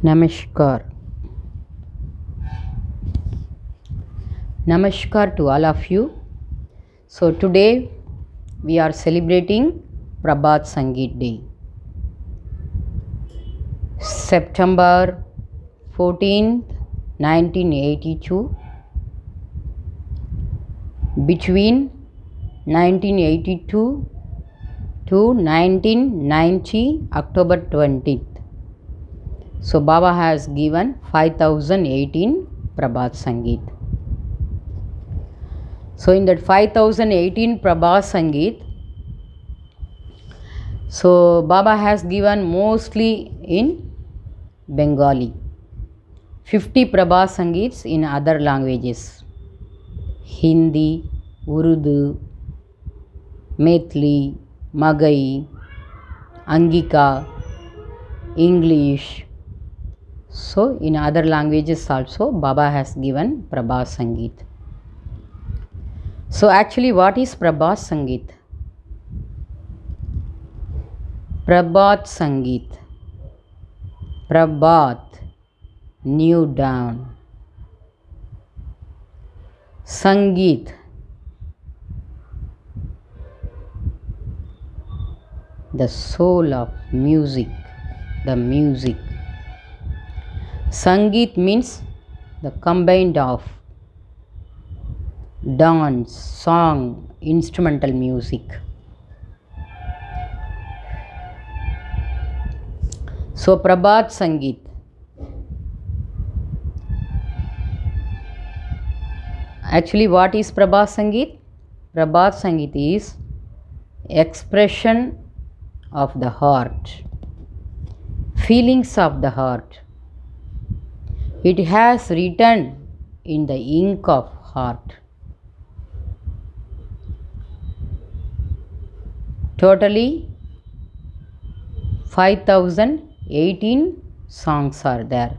Namaskar. Namaskar to all of you. So today we are celebrating Prabhat Sangeet Day. September 14th, 1982. Between 1982 to 1990, October 20th. So Baba has given 5018 Prabhat Sangeet. So in that 5018 Prabhat Sangeet, so Baba has given mostly in Bengali, 50 Prabhat Sangeets in other languages, Hindi, Urdu, Maithili, Magai, Angika, English. So in other languages also Baba has given Prabhat Sangeet. So actually what is Prabhat Sangeet? Prabhat Sangeet. Prabhat, new dawn. Sangeet, the soul of music, the music. Sangeet means the combined of dance, song, instrumental music. So Prabhat Sangeet. Actually what is Prabhat Sangeet? Prabhat Sangeet is expression of the heart, feelings of the heart. It has written in the ink of heart. Totally 5018 songs are there.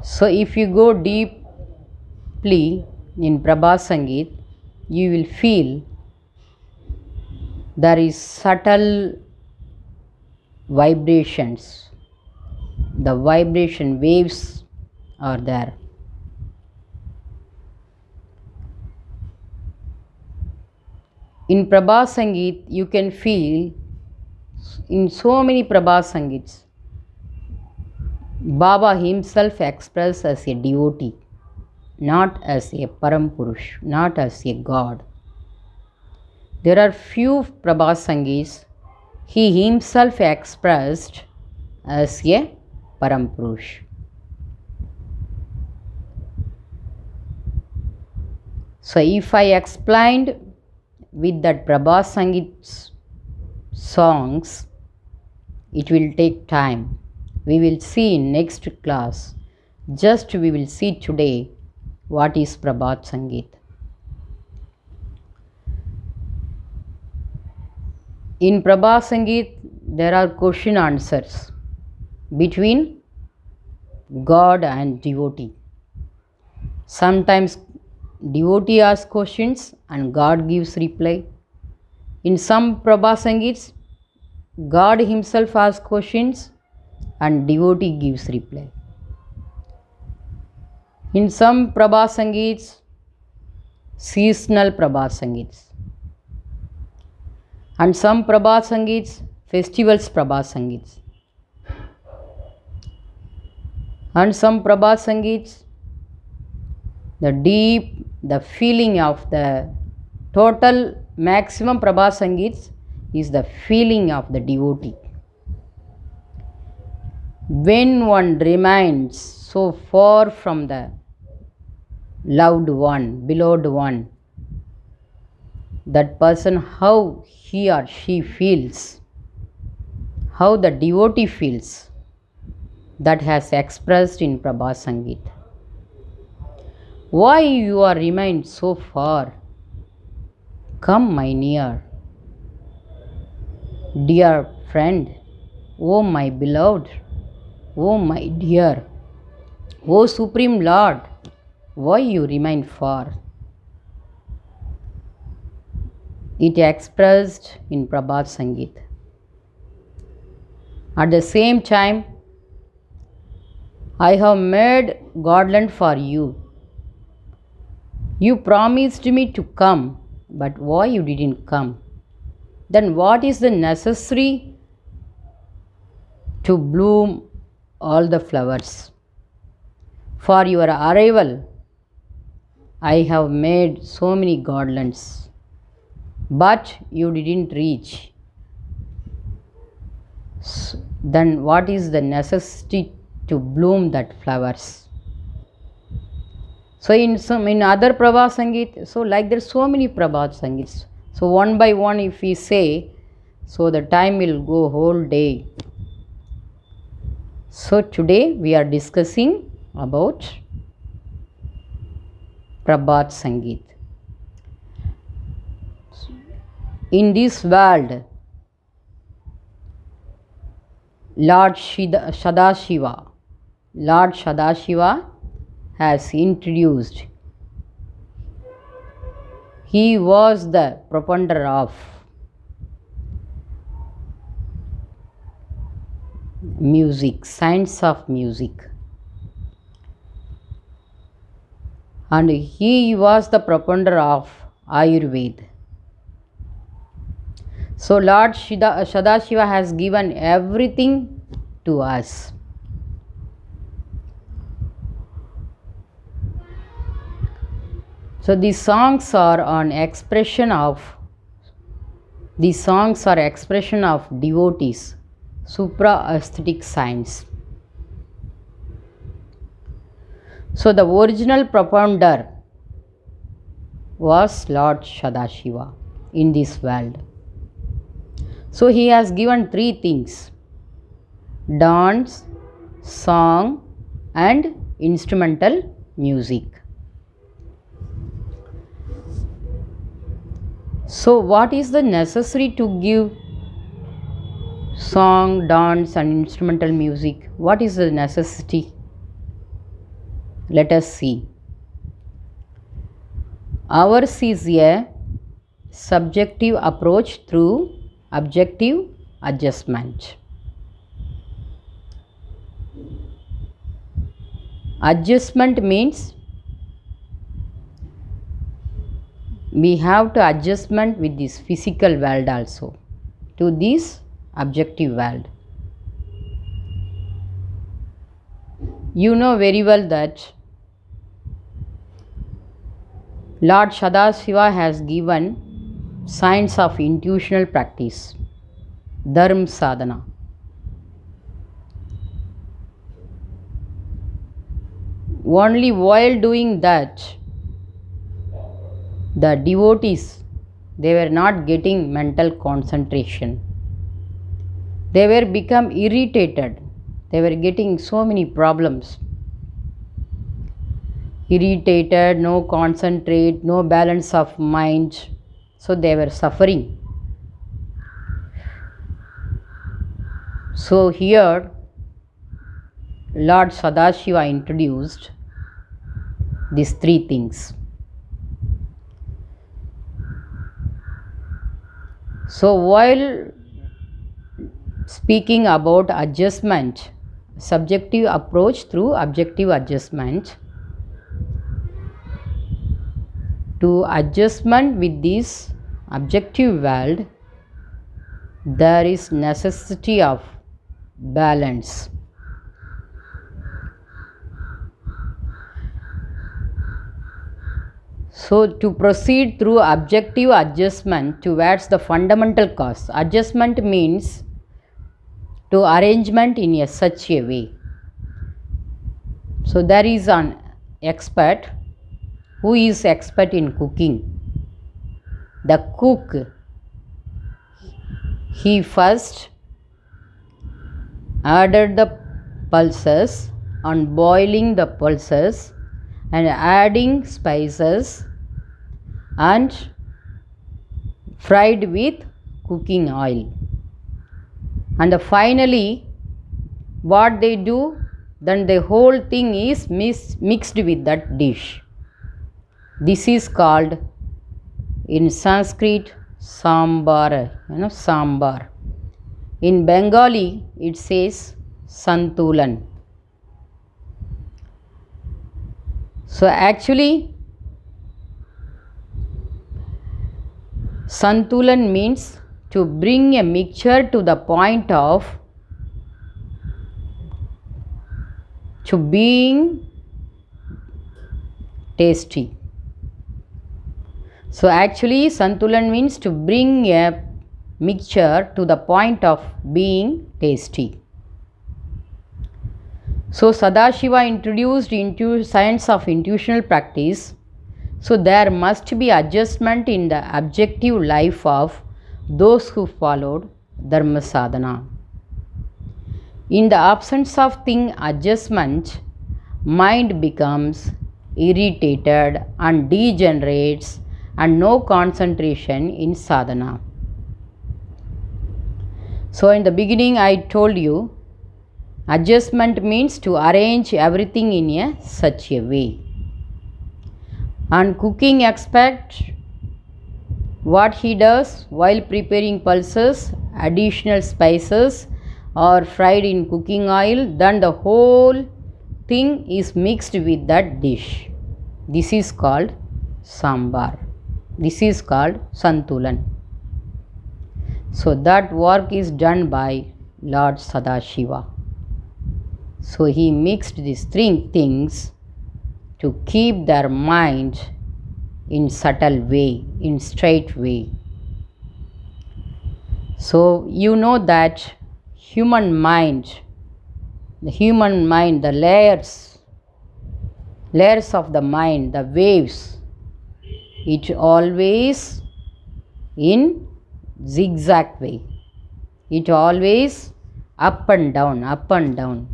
So if you go deeply in Prabhat Sangeet, you will feel there is subtle vibrations. The vibration waves are there. In Prabhat Sangeet, you can feel in so many Prabhat Sangeets, Baba himself expressed as a devotee, not as a Param Purush, not as a God. There are few Prabhat Sangeets he himself expressed as a Param Purush. So if I explained with that Prabhat Sangeet songs, it will take time. We will see in next class. Just we will see today what is Prabhat Sangeet. In Prabhat Sangeet, there are question answers between God and devotee. Sometimes devotee asks questions and God gives reply. In some Prabhat Sangeets, God himself asks questions and devotee gives reply. In some Prabhat Sangeets, seasonal Prabhat Sangeets. And some Prabhat Sangeets, festivals Prabhat Sangeets. And some Prabhat Sangeets, the feeling of the total maximum Prabhat Sangeets is the feeling of the devotee. When one remains so far from the loved one, beloved one, that person, how he or she feels, how the devotee feels, that has expressed in Prabhat Sangeet. Why you are remained so far? Come my near. Dear friend, O my beloved, O my dear, O Supreme Lord, why you remain far? It expressed in Prabhat Sangeet. At the same time, I have made garland for you. You promised me to come, but why you didn't come? Then what is the necessary to bloom all the flowers? For your arrival, I have made so many garlands, but you didn't reach. Then what is the necessity to bloom that flowers? So in other Prabhat Sangeet, so like there's so many Prabhat Sangeets. So one by one if we say, so the time will go whole day. So today we are discussing about Prabhat Sangeet. In this world, Lord Sadashiva has introduced. He was the propounder of music, science of music. And he was the propounder of Ayurveda. So Lord Sadashiva has given everything to us. So these songs are expression of devotees, supra-aesthetic science. So the original propounder was Lord Sadashiva in this world. So he has given three things: dance, song and instrumental music. So what is the necessary to give song, dance and instrumental music? What is the necessity? Let us see. Ours is a subjective approach through objective adjustment. Adjustment means we have to adjustment with this physical world also to this objective world. You know very well that Lord Sadashiva has given science of intuitional practice, Dharma Sadhana. Only while doing that, the devotees, they were not getting mental concentration. They were become irritated. They were getting so many problems. Irritated, no concentrate, no balance of mind. So they were suffering. So here Lord Sadashiva introduced these three things. So while speaking about adjustment, subjective approach through objective adjustment, to adjustment with this objective world, there is necessity of balance. So to proceed through objective adjustment towards the fundamental cause, adjustment means to arrangement in such a way. So there is an expert who is expert in cooking. The cook, he first added the pulses on boiling the pulses and adding spices and fried with cooking oil. And finally what they do, then the whole thing is mixed with that dish. This is called in Sanskrit sambar, sambar. In Bengali, it says Santulan. So actually, Santulan means to bring a mixture to the point of to being tasty. So actually, Santulan means to bring a mixture to the point of being tasty. So Sadashiva introduced into science of intuitional practice. So there must be adjustment in the objective life of those who followed Dharma Sadhana. In the absence of thing adjustment, mind becomes irritated and degenerates and no concentration in sadhana. So in the beginning I told you, adjustment means to arrange everything in a such a way. And cooking expert, what he does while preparing pulses, additional spices or fried in cooking oil, then the whole thing is mixed with that dish. This is called sambar. This is called santulan. So that work is done by Lord Sadashiva. So he mixed these three things to keep their mind in subtle way, in straight way. So you know that human mind, the layers of the mind, the waves, it always in zigzag way. It always up and down, up and down.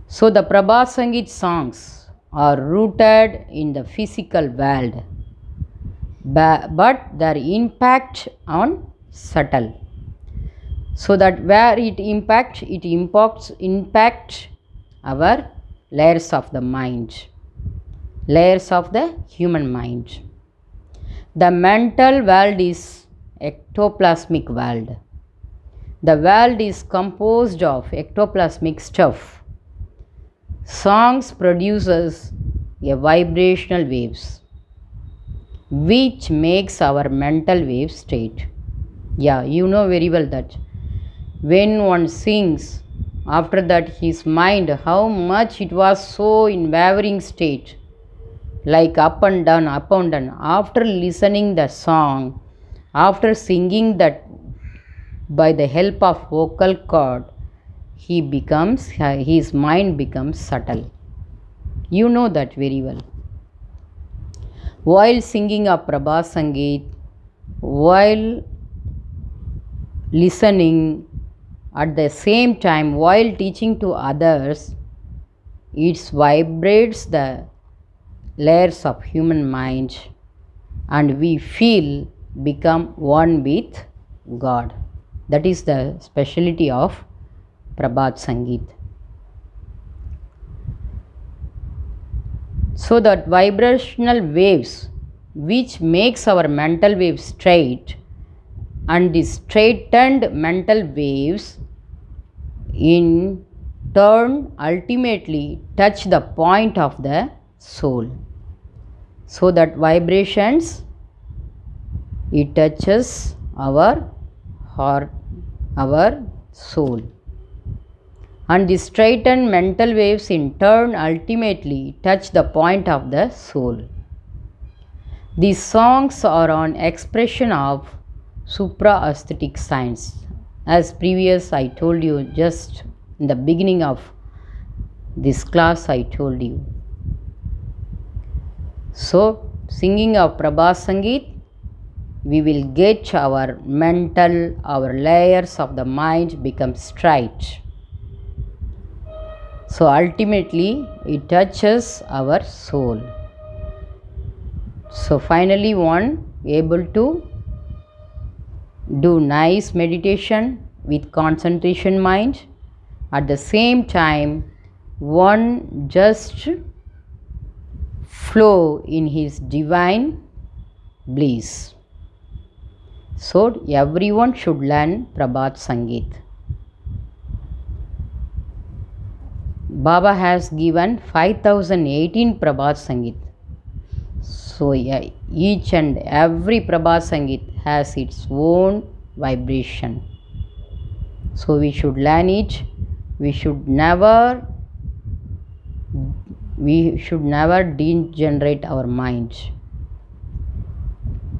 So the Prabhat Sangeet songs are rooted in the physical world, but their impact on subtle. So that where it impacts our layers of the mind, layers of the human mind. The mental world is ectoplasmic world. The world is composed of ectoplasmic stuff. Songs produces a vibrational waves which makes our mental wave state. Yeah, you know very well that when one sings, after that his mind, how much it was so in wavering state, like up and down, up and down. After listening the song, after singing that by the help of vocal cord, his mind becomes subtle. You know that very well. While singing a Prabhat Sangeet, while listening, at the same time while teaching to others, it vibrates the layers of human mind and we feel become one with God. That is the speciality of Prabhat Sangeet. So that vibrational waves which makes our mental wave straight, and the straightened mental waves in turn ultimately touch the point of the soul. So that vibrations, it touches our heart, our soul. And the straightened mental waves in turn ultimately touch the point of the soul. These songs are an expression of supra-aesthetic science. As previous I told you, just in the beginning of this class I told you. So singing of Prabhat Sangeet, we will get our mental, our layers of the mind become straight. So ultimately it touches our soul. So finally one able to do nice meditation with concentration mind. At the same time one just flow in his divine bliss. So everyone should learn Prabhat Sangeet. Baba has given 5018 Prabhat Sangeet. So yeah, each and every Prabhat Sangeet has its own vibration. So we should learn it. We should never degenerate our minds.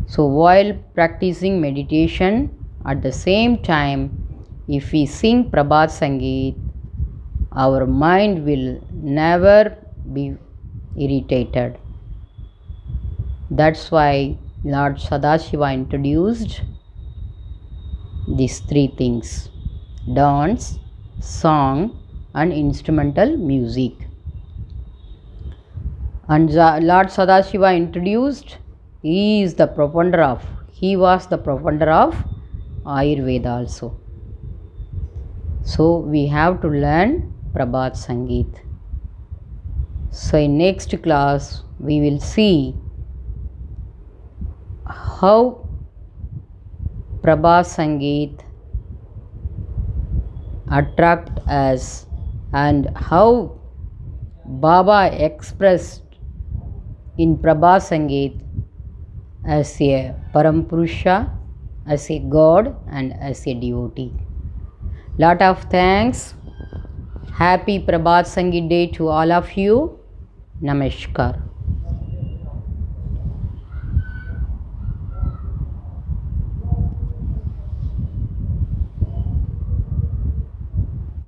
So while practicing meditation, at the same time, if we sing Prabhat Sangeet, our mind will never be irritated. That's why Lord Sadashiva introduced these three things: dance, song, and instrumental music. And Lord Sadashiva introduced, he was the propounder of Ayurveda also. So we have to learn Prabhat Sangeet. So in next class we will see how Prabhat Sangeet attract us and how Baba expressed in Prabhat Sangeet as a Parampurusha, as a God and as a devotee. Lot of thanks. Happy Prabhat Sangeet Day to all of you. Namaskar.